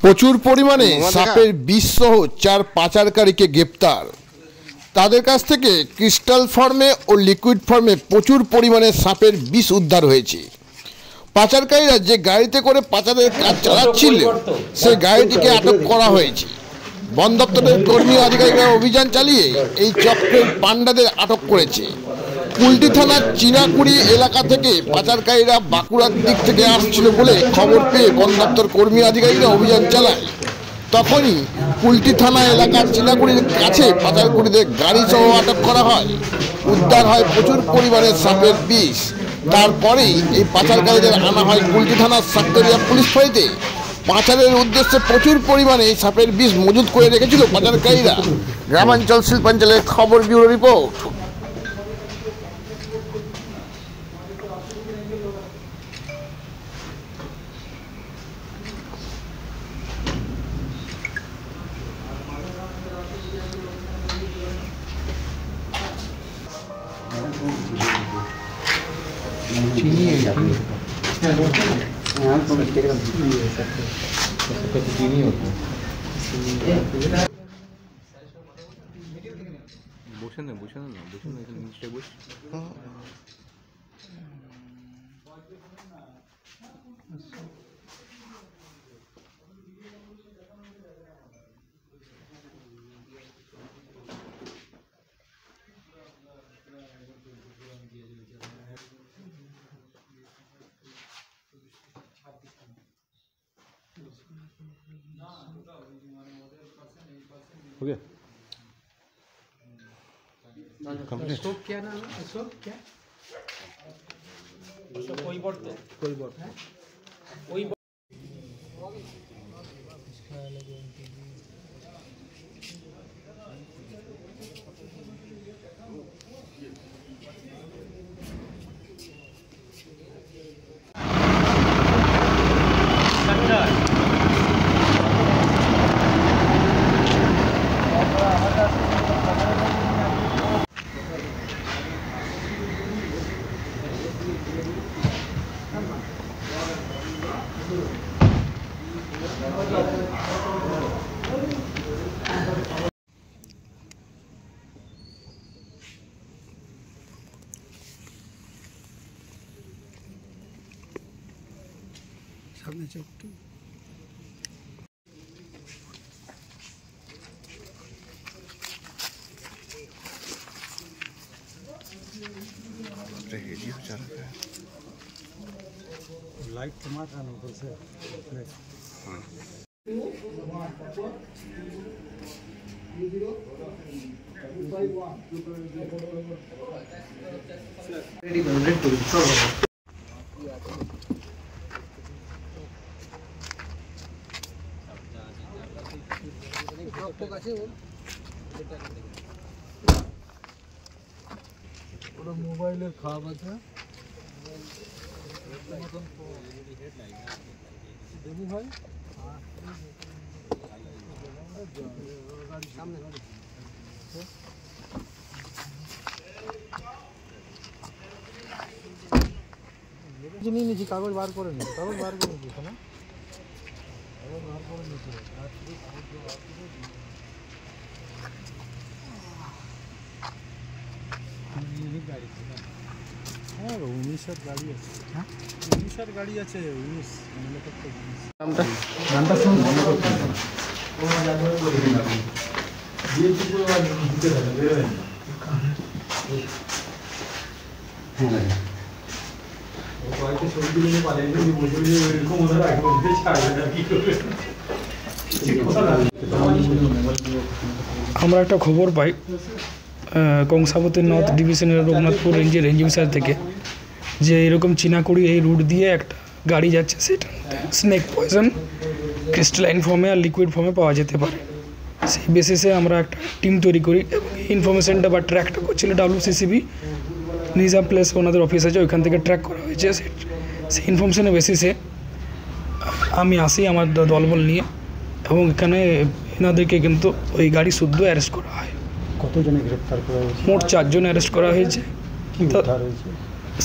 প্রচুর পরিমাণে সাপের বিষসহ 4 পাচারকারীকে গ্রেপ্তার। তাদের কাছ থেকে ক্রিস্টাল ফর্মে ও লিকুইড ফর্মে প্রচুর পরিমাণে সাপের বিষ উদ্ধার হয়েছে। পাচারকারীরা যে গাড়িতে করে পাচারের কাজ চালাচ্ছিল সেই গাড়িটিকে আটক করা হয়েছে। বন দপ্তরের কর্মী আধিকারিকরা অভিযান চালিয়ে এই চক্রের পান্ডাদের আটক করেছে। কুলটি থানার চিনাকুড়ি এলাকা থেকে পাচারকারীরা বাঁকুড়ার দিক থেকে আসছিল বলে খবর পেয়ে বন দপ্তর কর্মী আধিকারিকরা অভিযান চালায়। তখনই কুলটি থানা এলাকার চিনাকুড়ির কাছে পাচারকারীদের গাড়ি সহ আটক করা হয়। উদ্ধার হয় প্রচুর পরিমাণে সাপের বিষ। তারপরেই এই পাচারকারীদের আনা হয় কুলটি থানার সাক্তরিয়া পুলিশ ফাঁড়িতে। পাচারের উদ্দেশ্যে প্রচুর পরিমাণে সাপের বিষ মজুত করে রেখেছিল পাচারকারীরা। গ্রামাঞ্চল শিল্পাঞ্চলের খবর ব্যুরো রিপোর্ট। বসে না নিচে বস। हो गया अशोक क्या नाम है? अशोक क्या? अशोक कोई बढ़ते कोई সামনে চোখটু लाइट कमा था ना ऊपर से। মোবাইলের খারাপ আছে দেবু ভাই সামনে গাড়ি নিয়ে নিয়েছি। কাগজ বার করে নিয়েছি না কাগজ বার করে নিয়েছি। হ্যাঁ 19-এর গাড়ি আছে। হ্যাঁ 19-এর গাড়ি আছে। 19 গানটা শুনুন। আমরা একটা খবর পাই কংসাবতী নর্থ ডিভিশনের রঘুনাথপুর রেঞ্জের রেঞ্জ অফিসার থেকে যে এরকম চিনাকুড়ি এই রুট দিয়ে একটা গাড়ি যাচ্ছে, সেটা স্নেক পয়জন ক্রিস্টালাইন ফর্মে আর লিকুইড ফর্মে পাওয়া যেতে পারে। সেই বেসিসে আমরা একটা টিম তৈরি করি এবং ইনফরমেশনটা বা ট্র্যাকটা করছিল WCCB নিজাম প্লেস ওনাদের অফিস আছে, ওইখান থেকে ট্র্যাক করা হয়েছে। সেই ইনফরমেশনের বেসিসে আমি আসি আমার দলবল নিয়ে এবং এখানে এনাদেরকে কিন্তু ওই গাড়ি শুদ্ধ অ্যারেস্ট করা হয়। কতজনে গ্রেপ্তার করা হয়েছে? মোট 4 জন অ্যারেস্ট করা হয়েছে।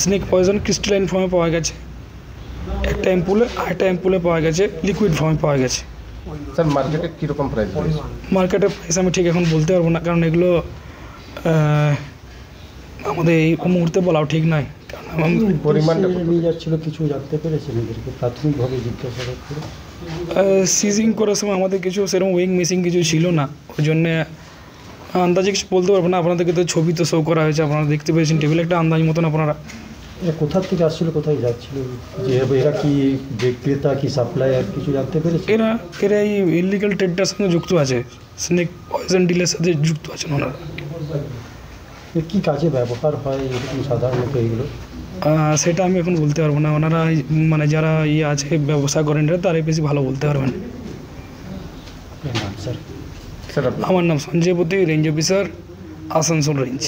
স্নেক পয়জন ক্রিস্টালাইন ফর্মে পাওয়া গেছে একটা অ্যাম্পুলে, আরেকটা অ্যাম্পুলে পাওয়া গেছে লিকুইড ফর্মে পাওয়া গেছে। স্যার মার্কেটে কীরকম প্রাইস রয়েছে? মার্কেটের প্রাইস আমি ঠিক এখন বলতে পারবো না, কারণ এগুলো আমাদের এই মুহূর্তে বলাও ঠিক নয়। কারণ পরিমাণটা নিয়ে যাচ্ছিল কিছু জানতে পেরেছেন এদেরকে প্রাথমিকভাবে জিজ্ঞাসাবাদ করে? সিজিং করার সময় আমাদের কিছু সেরকম ওয়েইং মেশিন কিছু ছিল না, ওই জন্যে আন্দাজে কিছু বলতে পারবো না। আপনাদেরকে তো ছবি তো শো করা হয়েছে, আপনারা দেখতে পেয়েছেন টেবিলে, একটা আন্দাজ মতন আপনারা। এরা কোথা থেকে আসছিল, কোথায় যাচ্ছিল, যে এরা কি বিক্রেতা কি সাপ্লায়ার কিছু জানতে পেরেছে? এরা এই ইলিগাল ট্রেডটার সঙ্গে যুক্ত আছে, স্নেক পয়জন ডিলের সাথে যুক্ত আছেন ওনারা। কী কাজে ব্যবহার হয় এরকম সাধারণত এগুলো? সেটা আমি এখন বলতে পারবো না, ওনারা মানে যারা আছে ব্যবসা করেন তারাই বেশি ভালো বলতে পারবেন। স্যার স্যার আমার নাম সঞ্জয় পতি, রেঞ্জ অফিসার, আসানসোল রেঞ্জ।